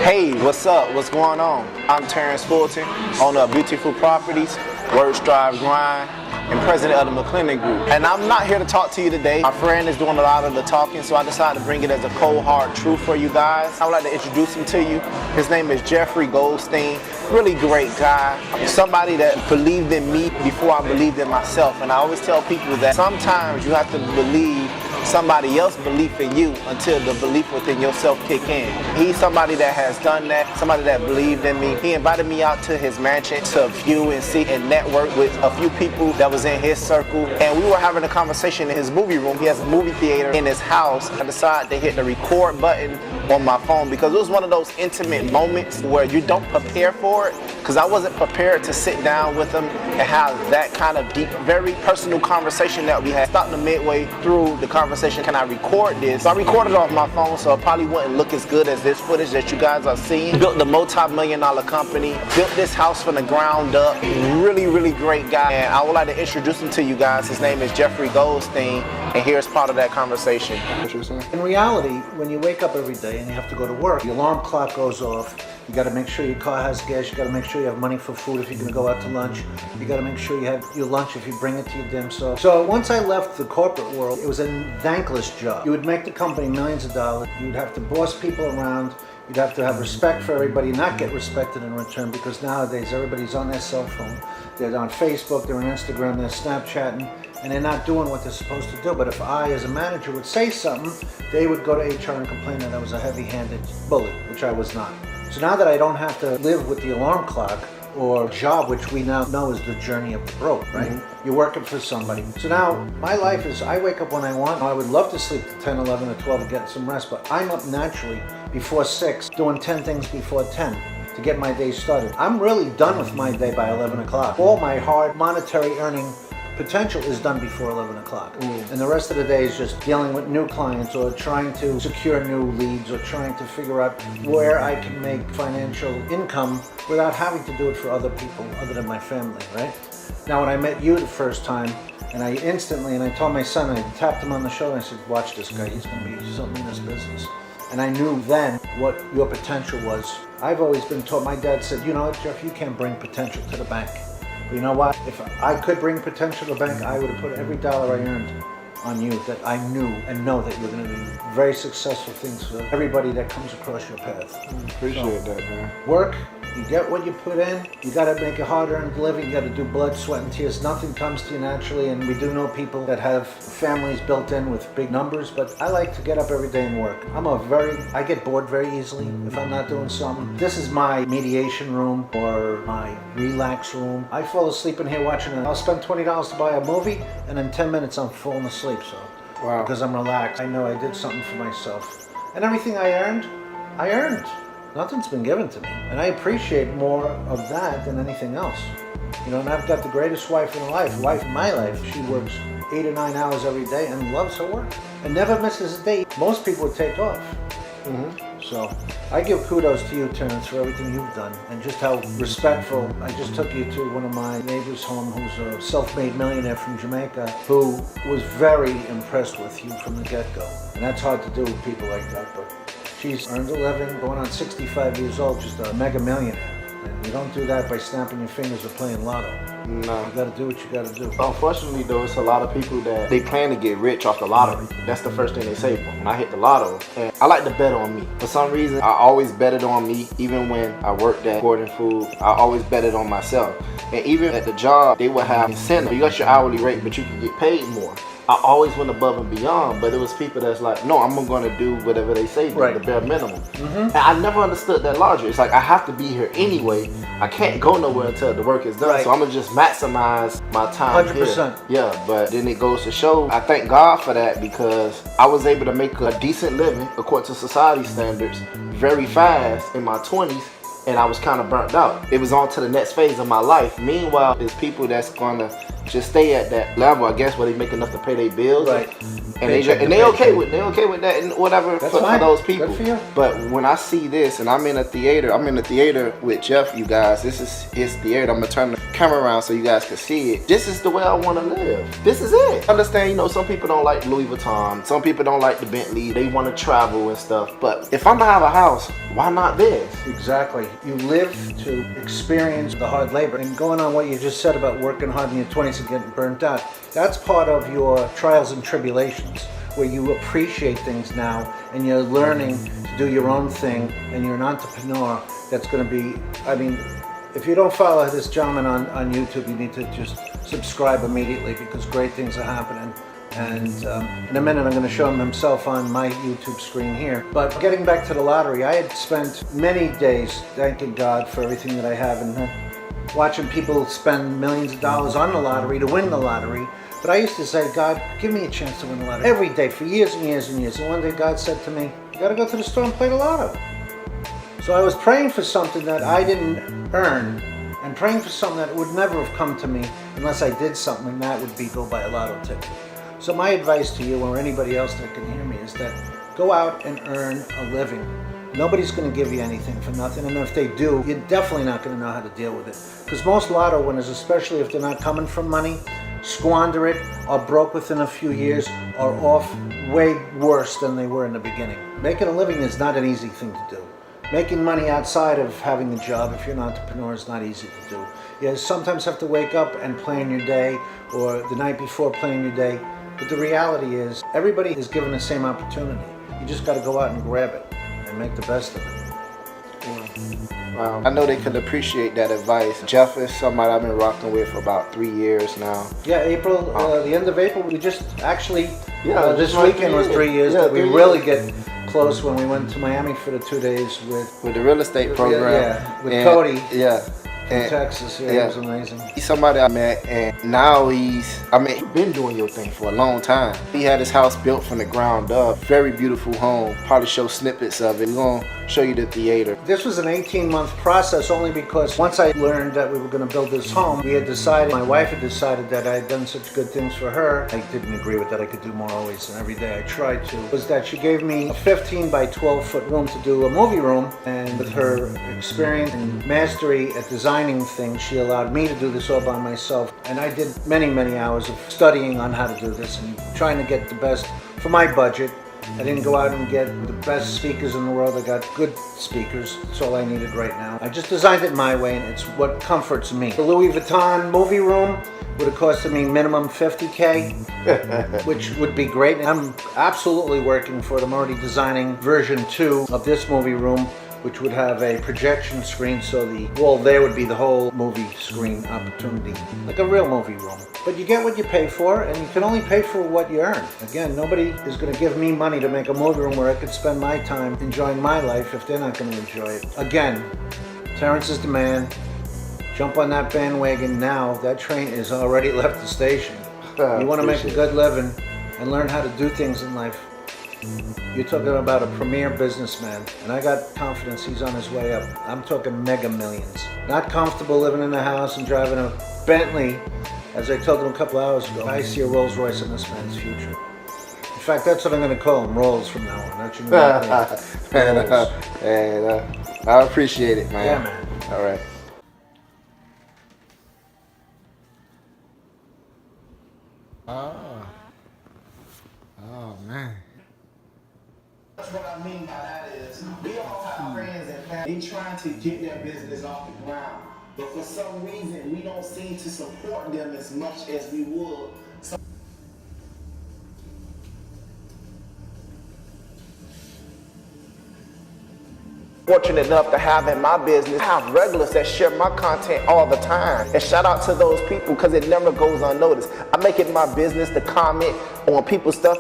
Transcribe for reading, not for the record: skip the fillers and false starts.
Hey, what's up? What's going on? I'm Terrence Fulton, owner of Beautiful Properties, Words Drive Grind, and president of the McClendon Group. And I'm not here to talk to you today. My friend is doing a lot of the talking, so I decided to bring it as a cold hard truth for you guys. I would like to introduce him to you. His name is Jeffrey Goldstein. Really great guy. Somebody that believed in me before I believed in myself. And I always tell people that sometimes you have to believe somebody else's belief in you until the belief within yourself kick in. He's somebody that has done that, somebody that believed in me. He invited me out to his mansion to view and see and network with a few people that was in his circle. And we were having a conversation in his movie room. He has a movie theater in his house. I decided to hit the record button on my phone because it was one of those intimate moments where you don't prepare for it, because I wasn't prepared to sit down with him and have that kind of deep, very personal conversation that we had. Stopped the midway through the conversation. Can I record this? So I recorded it off my phone, so it probably wouldn't look as good as this footage that you guys are seeing. Built the multi-million-dollar company, built this house from the ground up. Really, really great guy. And I would like to introduce him to you guys. His name is Jeffrey Goldstein, and here's part of that conversation. In reality, when you wake up every day and you have to go to work, the alarm clock goes off. You got to make sure your car has gas. You got to make sure you have money for food if you're going to go out to lunch. You got to make sure you have your lunch if you bring it to your dim sum. So once I left the corporate world, it was a thankless job. You would make the company millions of dollars. You'd have to boss people around. You'd have to have respect for everybody, not get respected in return, because nowadays everybody's on their cell phone. They're on Facebook, they're on Instagram, they're Snapchatting, and they're not doing what they're supposed to do. But if I, as a manager, would say something, they would go to HR and complain that I was a heavy-handed bully, which I was not. So now that I don't have to live with the alarm clock or job, which we now know is the journey of the broke, right? Mm-hmm. You're working for somebody. So now my life is, I wake up when I want. I would love to sleep to 10, 11, or 12 and get some rest, but I'm up naturally before 6, doing 10 things before 10 to get my day started. I'm really done with my day by 11 o'clock. All my hard monetary earning potential is done before 11 o'clock. And the rest of the day is just dealing with new clients or trying to secure new leads or trying to figure out where I can make financial income without having to do it for other people other than my family, right? Now, when I met you the first time, and I told my son, I tapped him on the shoulder and I said, watch this guy, he's gonna be something in this business. And I knew then what your potential was. I've always been taught, my dad said, you know, Jeff, you can't bring potential to the bank. But you know what? If I could bring potential to the bank, I would have put every dollar I earned on you, that I knew and know that you're going to do very successful things for everybody that comes across your path. Appreciate that, man. Work, you get what you put in. You got to make a hard-earned living. You got to do blood, sweat, and tears. Nothing comes to you naturally, and we do know people that have families built in with big numbers, but I like to get up every day and work. I get bored very easily if I'm not doing something. This is my mediation room or my relax room. I fall asleep in here watching it. I'll spend $20 to buy a movie, and in 10 minutes I'm falling asleep, so. Wow. Because I'm relaxed. I know I did something for myself. And everything I earned. Nothing's been given to me. And I appreciate more of that than anything else. You know, and I've got the greatest wife in my life. She works 8 or 9 hours every day and loves her work and never misses a day. Most people would take off. So I give kudos to you, Terrence, for everything you've done and just how respectful. I just took you to one of my neighbors' home who's a self-made millionaire from Jamaica who was very impressed with you from the get-go. And that's hard to do with people like that, but she's earned a living, going on 65 years old, just a mega millionaire. And you don't do that by snapping your fingers or playing lotto. No. You gotta do what you gotta do. Unfortunately though, it's a lot of people that they plan to get rich off the lottery. That's the first thing they say when I hit the lotto. And I like to bet on me. For some reason, I always betted on me. Even when I worked at Gordon Food, I always betted on myself. And even at the job, they would have incentive. You got your hourly rate, but you can get paid more. I always went above and beyond, but it was people that's like, no, I'm gonna do whatever they say, the bare minimum. And I never understood that logic. It's like, I have to be here anyway. I can't go nowhere until the work is done, so I'm gonna just maximize my time 100%. here. Yeah, but then it goes to show, I thank God for that, because I was able to make a decent living according to society standards very fast in my 20s. And I was kind of burnt out. It was on to the next phase of my life. Meanwhile, there's people that's gonna just stay at that level, I guess, where they make enough to pay their bills. Right. And they okay with that and whatever for those people. Good for you. But when I see this and I'm in a theater with Jeff, you guys, this is his theater. I'm gonna turn the camera around so you guys can see it. This is the way I wanna live. This is it. Understand, you know, some people don't like Louis Vuitton, some people don't like the Bentley, they wanna travel and stuff. But if I'm gonna have a house, why not this? Exactly. You live to experience the hard labor. And going on what you just said about working hard in your 20s and getting burnt out, that's part of your trials and tribulations, where you appreciate things now and you're learning to do your own thing and you're an entrepreneur that's going to be, I mean, if you don't follow this gentleman on YouTube, you need to just subscribe immediately because great things are happening. And in a minute, I'm going to show him himself on my YouTube screen here. But getting back to the lottery, I had spent many days thanking God for everything that I have and watching people spend millions of dollars on the lottery to win the lottery. But I used to say, God, give me a chance to win the lottery every day for years and years and years. And one day God said to me, you got to go to the store and play the lotto. So I was praying for something that I didn't earn and praying for something that would never have come to me unless I did something, and that would be go buy a lotto ticket. So my advice to you or anybody else that can hear me is that go out and earn a living. Nobody's going to give you anything for nothing, and if they do, you're definitely not going to know how to deal with it. Because most lotto winners, especially if they're not coming from money, squander it, are broke within a few years, are off way worse than they were in the beginning. Making a living is not an easy thing to do. Making money outside of having a job, if you're an entrepreneur, is not easy to do. You sometimes have to wake up and plan your day, or the night before plan your day. But the reality is, everybody is given the same opportunity. You just got to go out and grab it and make the best of it. Wow. I know they could appreciate that advice. Jeff is somebody I've been rocking with for about 3 years now. Yeah, April, the end of April, we just actually, this like weekend was 3 years, but we really get close when we went to Miami for the 2 days with the real estate program. Yeah, with Cody. Yeah. In Texas, it was amazing. He's somebody I met, and now he's been doing your thing for a long time. He had his house built from the ground up. Very beautiful home. Probably show snippets of it. We're going to show you the theater. This was an 18-month process only because once I learned that we were going to build this home, we had decided, my wife had decided that I had done such good things for her. I didn't agree with that. I could do more always, and every day I tried to. Was that she gave me a 15 by 12 foot room to do a movie room, and with her experience and mastery at designing things, she allowed me to do this all by myself. And I did many, many hours of studying on how to do this and trying to get the best for my budget. I didn't go out and get the best speakers in the world. I got good speakers. That's all I needed right now. I just designed it my way, and it's what comforts me. The Louis Vuitton movie room would have costed me minimum $50K, which would be great. I'm absolutely working for it. I'm already designing version 2 of this movie room, which would have a projection screen, so the wall there would be the whole movie screen opportunity, like a real movie room. But you get what you pay for, and you can only pay for what you earn. Again, nobody is going to give me money to make a movie room where I could spend my time enjoying my life if they're not going to enjoy it. Again, Terrence is the man. Jump on that bandwagon now. That train is already left the station. You want to make a good living and learn how to do things in life. You're talking about a premier businessman, and I got confidence he's on his way up. I'm talking mega millions. Not comfortable living in a house and driving a Bentley. As I told him a couple hours ago, I see a Rolls Royce in this man's future. In fact, that's what I'm going to call him, Rolls from now on. That's your name. I appreciate it, man. Yeah, man. All right. Oh, man. That's what I mean by that is, we all have friends and family trying to get their business off the ground. But for some reason, we don't seem to support them as much as we would. Fortunate enough to have in my business, I have regulars that share my content all the time. And shout out to those people because it never goes unnoticed. I make it my business to comment on people's stuff.